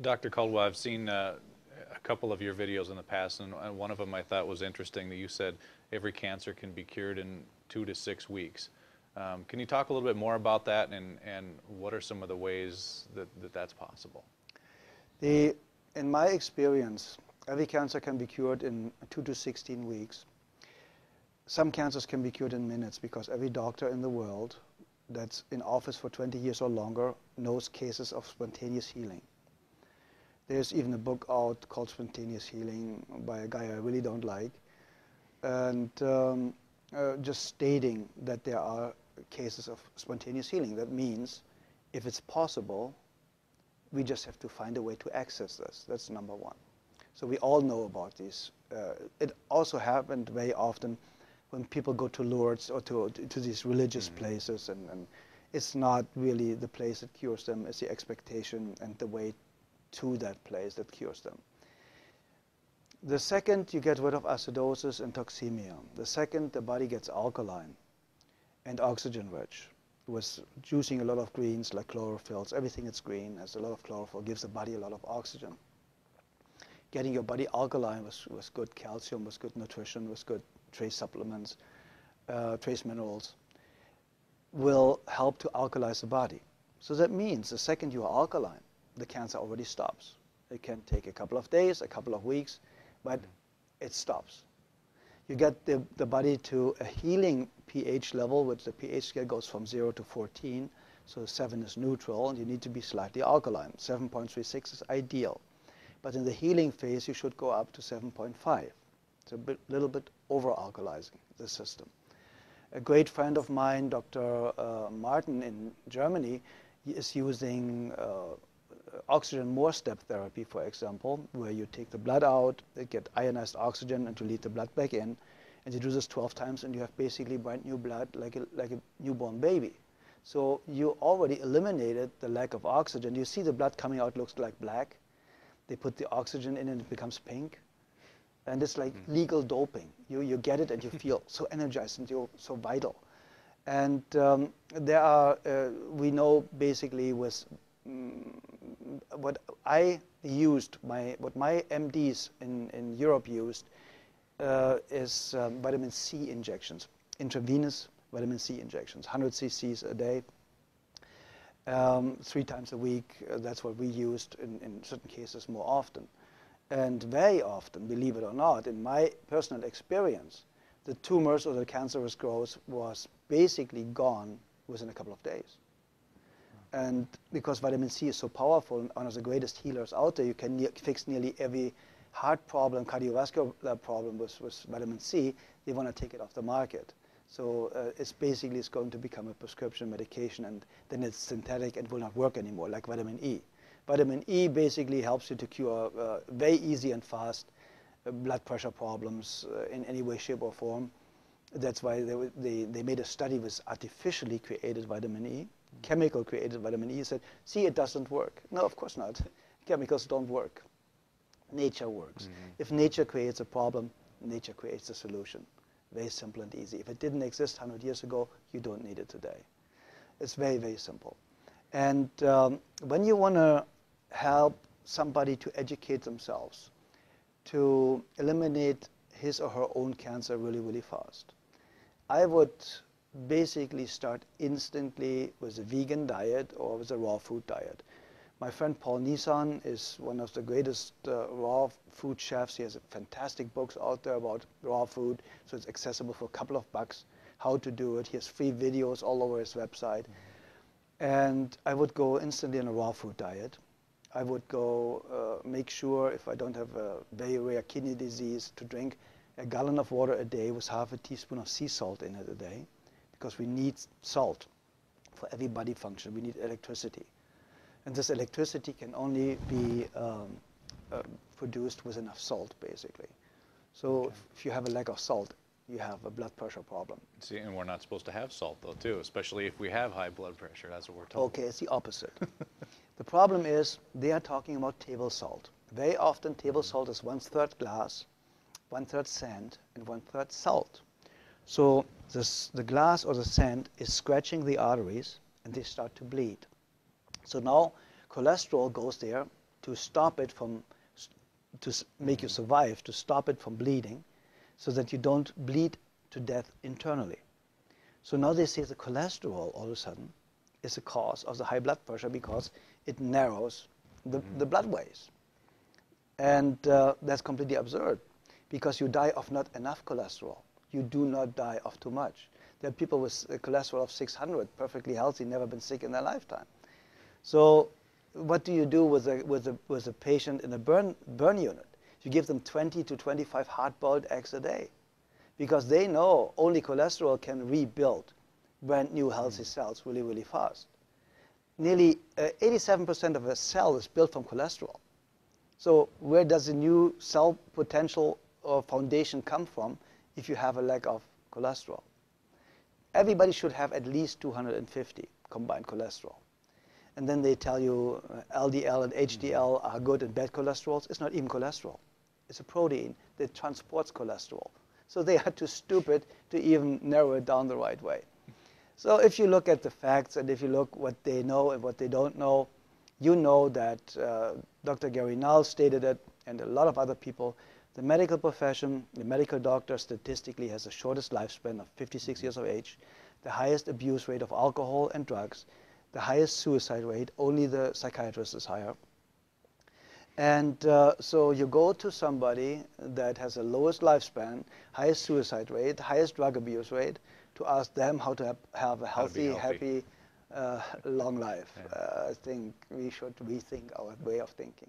Dr. Caldwell, I've seen a couple of your videos in the past, and one of them I thought was interesting that you said every cancer can be cured in 2 to 6 weeks. Can you talk a little bit more about that, and what are some of the ways that that's possible? In my experience, every cancer can be cured in 2 to 16 weeks. Some cancers can be cured in minutes because every doctor in the world that's in office for 20 years or longer knows cases of spontaneous healing. There's even a book out called Spontaneous Healing by a guy I really don't like, and just stating that there are cases of spontaneous healing. That means if it's possible, we just have to find a way to access this. That's number one. So we all know about these. It also happened very often when people go to Lourdes or to these religious places, and it's not really the place that cures them, it's the expectation and the way to that place that cures them. The second, you get rid of acidosis and toxemia. The second, the body gets alkaline and oxygen rich, with juicing a lot of greens like chlorophylls. Everything that's green has a lot of chlorophyll, gives the body a lot of oxygen. Getting your body alkaline with good calcium, with good nutrition, with good trace supplements, trace minerals, will help to alkalize the body. So that means the second you are alkaline, the cancer already stops. It can take a couple of days, a couple of weeks, but it stops. You get the body to a healing pH level, which the pH scale goes from 0 to 14, so 7 is neutral, and you need to be slightly alkaline. 7.36 is ideal. But in the healing phase, you should go up to 7.5. It's a little bit over-alkalizing the system. A great friend of mine, Dr. Martin in Germany, is using oxygen more step therapy, for example, where you take the blood out, you get ionized oxygen, and you lead the blood back in. And you do this 12 times, and you have basically brand new blood like a newborn baby. So you already eliminated the lack of oxygen. You see the blood coming out looks like black. They put the oxygen in, and it becomes pink. And it's like legal doping. You get it, and you feel so energized, and you're so vital. And there are, we know basically with what I used, what my MDs in Europe used is vitamin C injections, intravenous vitamin C injections, 100 cc's a day, 3 times a week. That's what we used in certain cases more often. And very often, believe it or not, in my personal experience, the tumors or the cancerous growth was basically gone within a couple of days. And because vitamin C is so powerful and one of the greatest healers out there, you can fix nearly every heart problem, cardiovascular problem with vitamin C. They want to take it off the market. So it's going to become a prescription medication, and then it's synthetic and will not work anymore, like vitamin E. Vitamin E basically helps you to cure very easy and fast blood pressure problems in any way, shape, or form. That's why they made a study with artificially created vitamin E, chemical created vitamin E. Said, see, it doesn't work. No, of course not. Chemicals don't work. Nature works. If nature creates a problem, nature creates a solution. Very simple and easy. If it didn't exist 100 years ago, you don't need it today. It's very, very simple. And when you want to help somebody to educate themselves, to eliminate his or her own cancer really, really fast, I would basically start instantly with a vegan diet or with a raw food diet. My friend Paul Nissan is one of the greatest raw food chefs. He has fantastic books out there about raw food, so it's accessible for a couple of bucks, how to do it. He has free videos all over his website. And I would go instantly on a raw food diet. I would go make sure, if I don't have a very rare kidney disease, to drink a gallon of water a day with half a teaspoon of sea salt in it a day, because we need salt for every body function. We need electricity. And this electricity can only be produced with enough salt, basically. So if you have a lack of salt, you have a blood pressure problem. See, and we're not supposed to have salt, though, too, especially if we have high blood pressure. That's what we're told. Okay, it's the opposite. The problem is they are talking about table salt. Very often, table salt is 1/3 glass, 1/3 sand, and 1/3 salt. So the glass or the sand is scratching the arteries, and they start to bleed. So now cholesterol goes there to stop it from, make you survive, to stop it from bleeding, so that you don't bleed to death internally. So now they say the cholesterol all of a sudden is the cause of the high blood pressure because it narrows the bloodways. And that's completely absurd, because you die of not enough cholesterol. You do not die of too much. There are people with a cholesterol of 600, perfectly healthy, never been sick in their lifetime. So what do you do with a patient in a burn unit? You give them 20 to 25 hard-boiled eggs a day, because they know only cholesterol can rebuild brand new healthy cells really, really fast. Nearly 87% of a cell is built from cholesterol. So where does the new cell potential or foundation come from if you have a lack of cholesterol? Everybody should have at least 250 combined cholesterol. And then they tell you LDL and HDL are good and bad cholesterols. It's not even cholesterol. It's a protein that transports cholesterol. So they are too stupid to even narrow it down the right way. So if you look at the facts, and if you look what they know and what they don't know, you know that Dr. Gary Null stated it, and a lot of other people. The medical profession, the medical doctor statistically has the shortest lifespan of 56 years of age, the highest abuse rate of alcohol and drugs, the highest suicide rate. Only the psychiatrist is higher. And so you go to somebody that has the lowest lifespan, highest suicide rate, highest drug abuse rate, to ask them how to have a healthy, happy, long life. Yeah. I think we should rethink our way of thinking.